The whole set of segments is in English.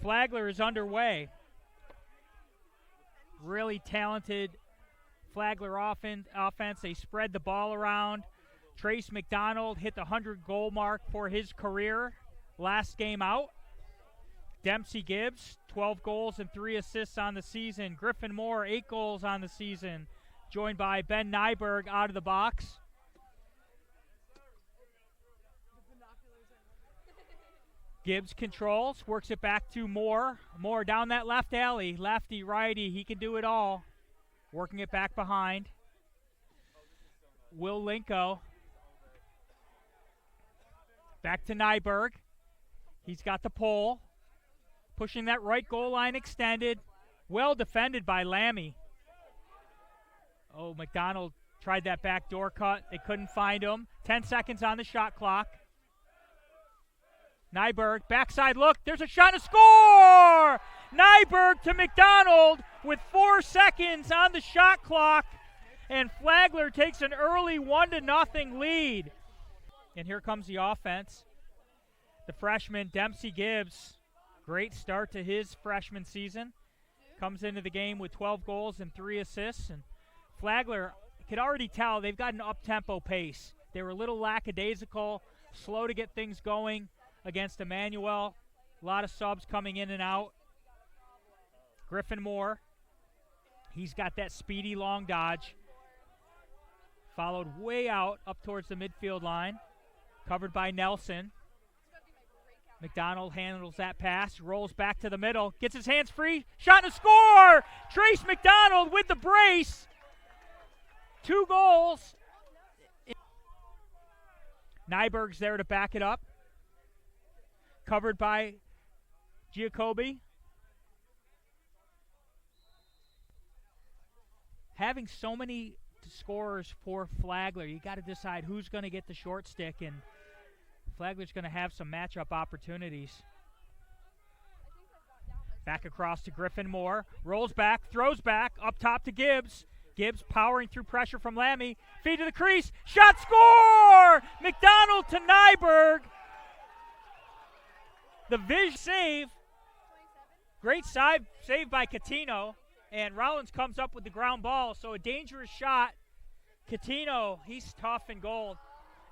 Flagler is underway. Really talented Flagler offense. They spread the ball around. Trace McDonald hit the 100-goal mark for his career last game out. Dempsey Gibbs, 12 goals and 3 assists on the season. Griffin Moore, 8 goals on the season, joined by Ben Nyberg out of the box. Gibbs controls, works it back to Moore. Moore down that left alley, lefty, righty, he can do it all. Working it back behind. Will Linko. Back to Nyberg. He's got the pole. Pushing that right goal line extended. Well defended by Lammy. Oh, McDonald tried that backdoor cut. They couldn't find him. 10 seconds on the shot clock. Nyberg, backside look. There's a shot, a score! Nyberg to McDonald with 4 seconds on the shot clock. And Flagler takes an early 1-0 lead. And here comes the offense. The freshman, Dempsey Gibbs. Great start to his freshman season. Comes into the game with 12 goals and 3 assists. And Flagler, you could already tell they've got an up-tempo pace. They were a little lackadaisical, slow to get things going against Emmanuel. A lot of subs coming in and out. Griffin Moore, he's got that speedy long dodge. Followed way out up towards the midfield line. Covered by Nelson. McDonald handles that pass, rolls back to the middle, gets his hands free, shot and a score! Trace McDonald with the brace. 2 goals. Nyberg's there to back it up. Covered by Giacobbe. Having so many scorers for Flagler, you got to decide who's going to get the short stick, and Flagler's going to have some matchup opportunities. Back across to Griffin Moore. Rolls back, throws back, up top to Gibbs. Gibbs powering through pressure from Lammy. Feed to the crease. Shot, score! McDonald to Nyberg. The vision save. Great save by Catino. And Rollins comes up with the ground ball. So a dangerous shot. Catino, he's tough in goal.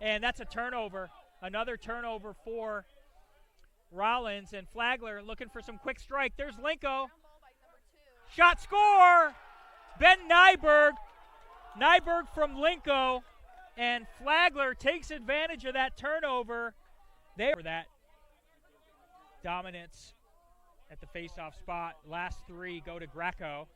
And that's a turnover. Another turnover for Rollins, and Flagler looking for some quick strike. There's Linko. Shot, score! Ben Nyberg. Nyberg from Linko, and Flagler takes advantage of that turnover. They for that dominance at the faceoff spot. Last 3 go to Greco.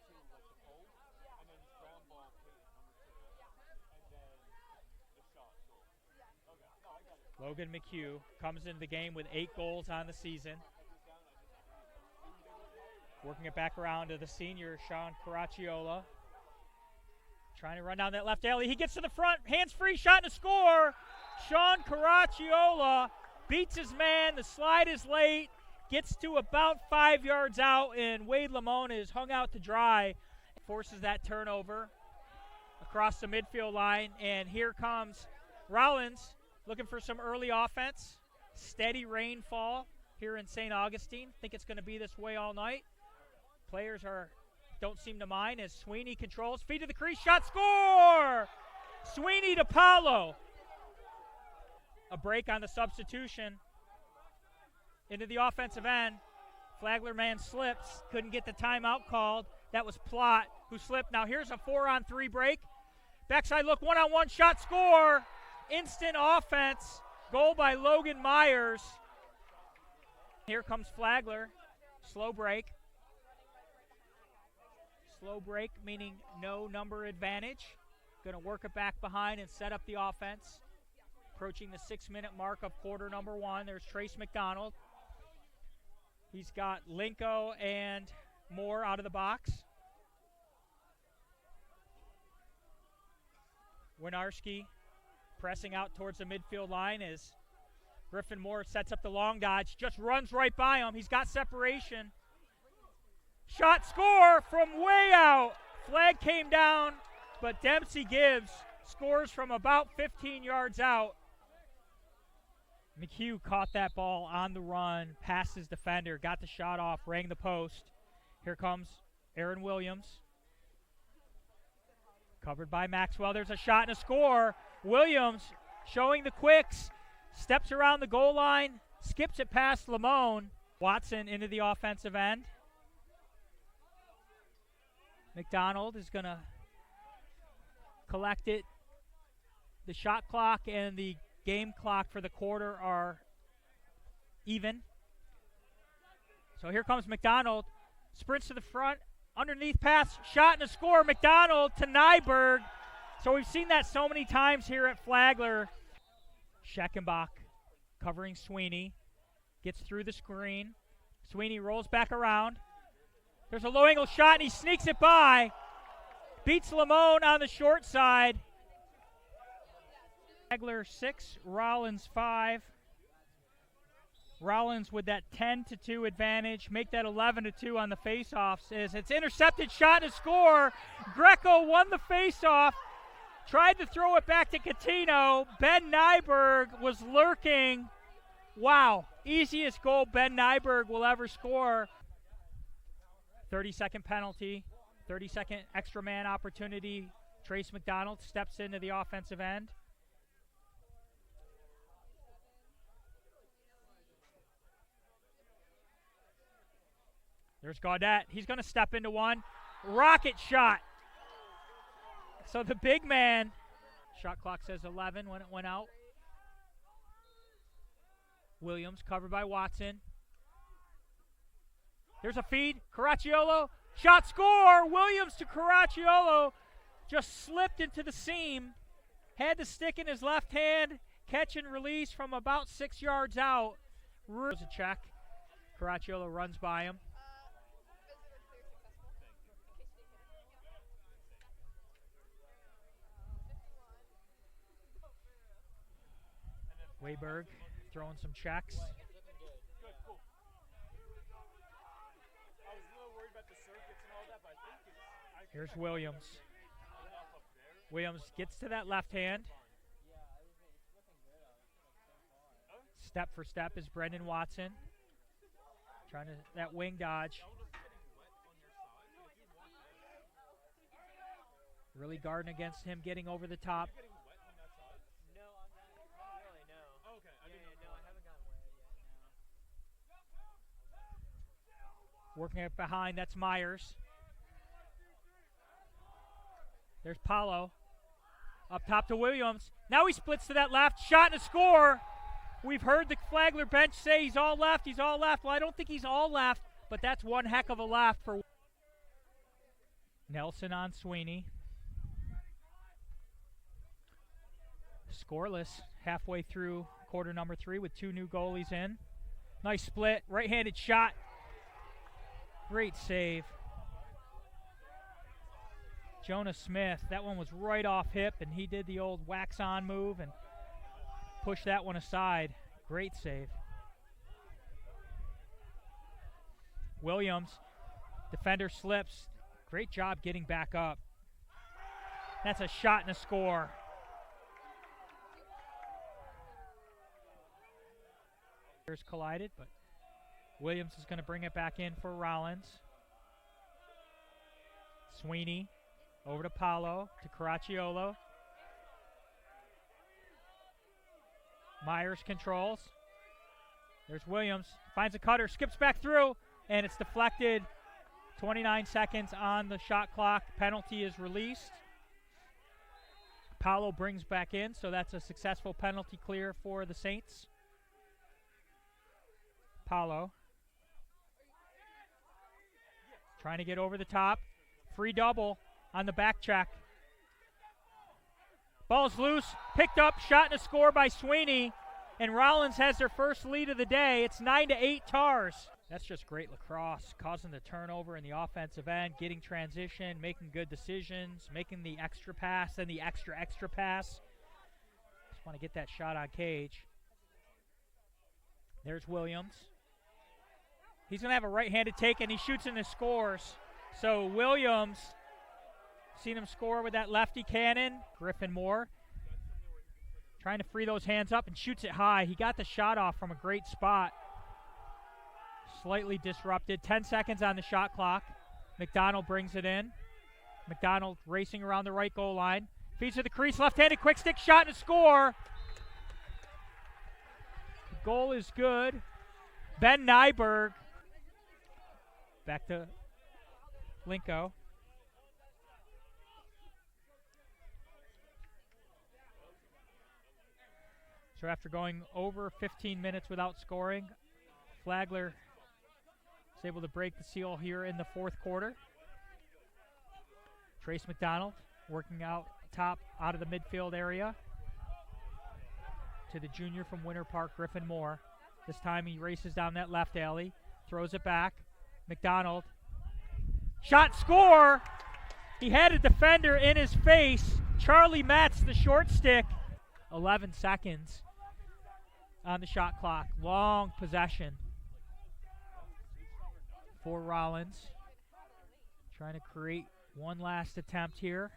Logan McHugh comes into the game with 8 goals on the season. Working it back around to the senior, Sean Caracciolo. Trying to run down that left alley. He gets to the front, hands free, shot and a score. Sean Caracciolo beats his man. The slide is late. Gets to about 5 yards out, and Wade Lamon is hung out to dry. Forces that turnover across the midfield line, and here comes Rollins. Looking for some early offense. Steady rainfall here in St. Augustine. Think it's going to be this way all night. Players don't seem to mind as Sweeney controls. Feed to the crease. Shot, score! Sweeney to Paulo. A break on the substitution. Into the offensive end. Flagler man slips. Couldn't get the timeout called. That was Plott who slipped. Now here's a 4-on-3 break. Backside look, 1-on-1 shot, score! Instant offense. Goal by Logan Myers. Here comes Flagler. Slow break. Slow break meaning no number advantage. Going to work it back behind and set up the offense. Approaching the 6-minute mark of quarter number 1. There's Trace McDonald. He's got Linko and Moore out of the box. Winarski pressing out towards the midfield line as Griffin Moore sets up the long dodge. Just runs right by him. He's got separation. Shot, score from way out. Flag came down, but Dempsey Gibbs scores from about 15 yards out. McHugh caught that ball on the run, past his defender, got the shot off, rang the post. Here comes Aaron Williams. Covered by Maxwell. There's a shot and a score. Williams showing the quicks. Steps around the goal line. Skips it past Lamon. Watson into the offensive end. McDonald is going to collect it. The shot clock and the game clock for the quarter are even. So here comes McDonald. Sprints to the front. Underneath pass. Shot and a score. McDonald to Nyberg. So we've seen that so many times here at Flagler. Scheckenbach covering Sweeney. Gets through the screen. Sweeney rolls back around. There's a low angle shot and he sneaks it by. Beats Lamon on the short side. Flagler 6, Rollins 5. Rollins with that 10-2 advantage, make that 11-2 on the faceoffs. As it's intercepted, shot and a score. Greco won the faceoff. Tried to throw it back to Catino. Ben Nyberg was lurking. Wow, easiest goal Ben Nyberg will ever score. 30-second penalty, 30-second extra man opportunity. Trace McDonald steps into the offensive end. There's Gaudette. He's going to step into one. Rocket shot. So the big man, shot clock says 11 when it went out. Williams covered by Watson. There's a feed. Caracciolo. Shot score. Williams to Caracciolo. Just slipped into the seam. Had the stick in his left hand. Catch and release from about 6 yards out. There's a check. Caracciolo runs by him. Wayberg throwing some checks. Here's Williams. Williams gets to that left hand. Step for step is Brendan Watson. Trying to, that wing dodge. Really guarding against him, getting over the top. Working it behind, that's Myers. There's Paulo. Up top to Williams. Now he splits to that left. Shot and a score. We've heard the Flagler bench say he's all left, he's all left. Well, I don't think he's all left, but that's one heck of a left for Nelson on Sweeney. Scoreless halfway through quarter number 3 with 2 new goalies in. Nice split, right-handed shot. Great save. Jonah Smith, that one was right off hip, and he did the old wax-on move and pushed that one aside. Great save. Williams, defender slips. Great job getting back up. That's a shot and a score. Collided, but Williams is going to bring it back in for Rollins. Sweeney over to Paulo, to Caracciolo. Myers controls. There's Williams, finds a cutter, skips back through, and it's deflected. 29 seconds on the shot clock. Penalty is released. Paulo brings back in, so that's a successful penalty clear for the Saints. Paulo trying to get over the top. Free double on the back check. Ball's loose, picked up, shot and a score by Sweeney, and Rollins has their first lead of the day. It's 9-8 Tars. That's just great lacrosse, causing the turnover in the offensive end, getting transition, making good decisions, making the extra pass, then the extra pass. Just want to get that shot on cage. There's Williams. He's going to have a right-handed take, and he shoots and he scores. So Williams, seen him score with that lefty cannon. Griffin Moore Trying to free those hands up and shoots it high. He got the shot off from a great spot. Slightly disrupted. 10 seconds on the shot clock. McDonald brings it in. McDonald racing around the right goal line. Feeds to the crease. Left-handed quick stick shot and a score. The goal is good. Ben Nyberg. Back to Linko. So after going over 15 minutes without scoring, Flagler is able to break the seal here in the fourth quarter. Trace McDonald working out top out of the midfield area to the junior from Winter Park, Griffin Moore. This time he races down that left alley, throws it back. McDonald, shot, score! He had a defender in his face. Charlie Metz, the short stick. 11 seconds on the shot clock. Long possession for Rollins. Trying to create one last attempt here.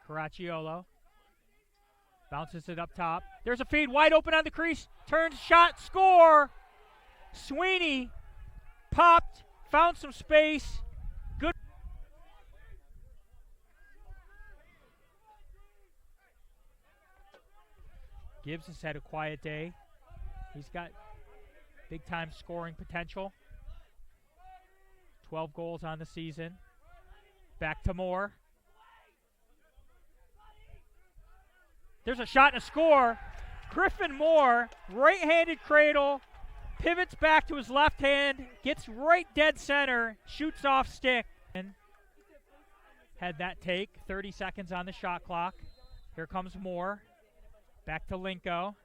Caracciolo bounces it up top. There's a feed wide open on the crease. Turns, shot, score! Sweeney popped, found some space. Good. Gibbs has had a quiet day. He's got big-time scoring potential. 12 goals on the season. Back to Moore. There's a shot and a score. Griffin Moore, right-handed cradle, pivots back to his left hand, gets right dead center, shoots off stick. And had that take. 30 seconds on the shot clock. Here comes Moore. Back to Linko.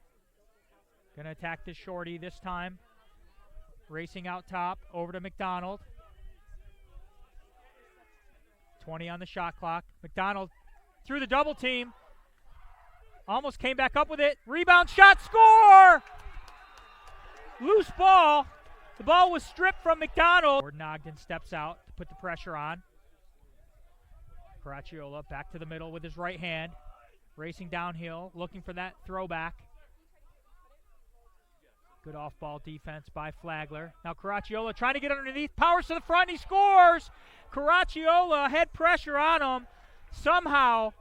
Gonna attack this shorty this time. Racing out top, over to McDonald. 20 on the shot clock. McDonald through the double team. Almost came back up with it. Rebound, shot, score! Loose ball. The ball was stripped from McDonald. Ogden steps out to put the pressure on. Caracciolo back to the middle with his right hand. Racing downhill, looking for that throwback. Good off-ball defense by Flagler. Now Caracciolo trying to get underneath. Powers to the front, he scores! Caracciolo had pressure on him. Somehow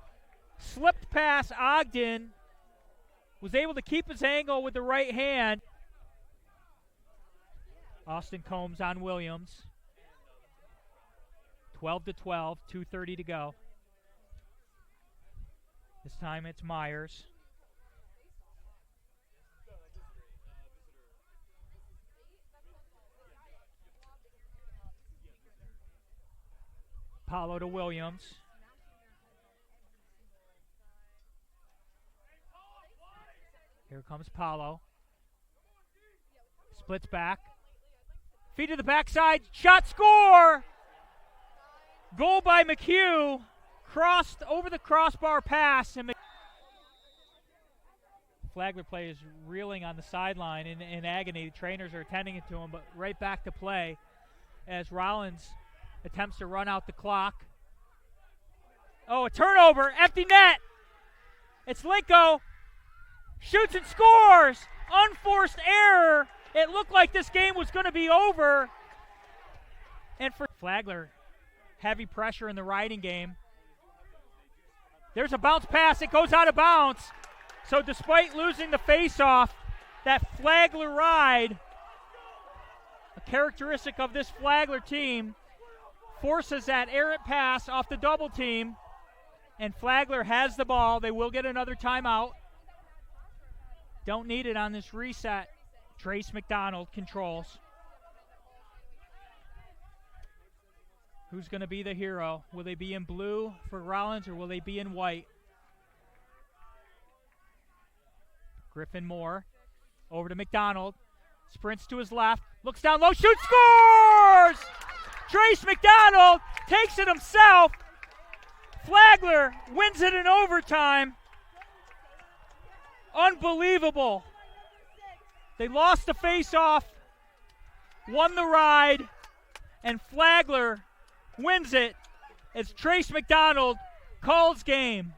slipped past Ogden. Was able to keep his angle with the right hand. Austin Combs on Williams. 12-12, 2:30 to go. This time it's Myers. Paulo to Williams. Here comes Paulo. Splits back. Feed to the backside. Shot, score! Goal by McHugh. Crossed over the crossbar pass. And Flagler play is reeling on the sideline in agony. The trainers are attending it to him, but right back to play as Rollins attempts to run out the clock. Oh, a turnover. Empty net. It's Linko. Shoots and scores. Unforced error. It looked like this game was going to be over. And for Flagler, heavy pressure in the riding game. There's a bounce pass. It goes out of bounds. So despite losing the face-off, that Flagler ride, a characteristic of this Flagler team, forces that errant pass off the double team, and Flagler has the ball. They will get another timeout. Don't need it on this reset. Trace McDonald controls. Who's going to be the hero? Will they be in blue for Rollins or will they be in white? Griffin Moore over to McDonald. Sprints to his left. Looks down low. Shoots. Scores! Trace McDonald takes it himself. Flagler wins it in overtime. Unbelievable. They lost the face-off, won the ride, and Flagler wins it as Trace McDonald calls game.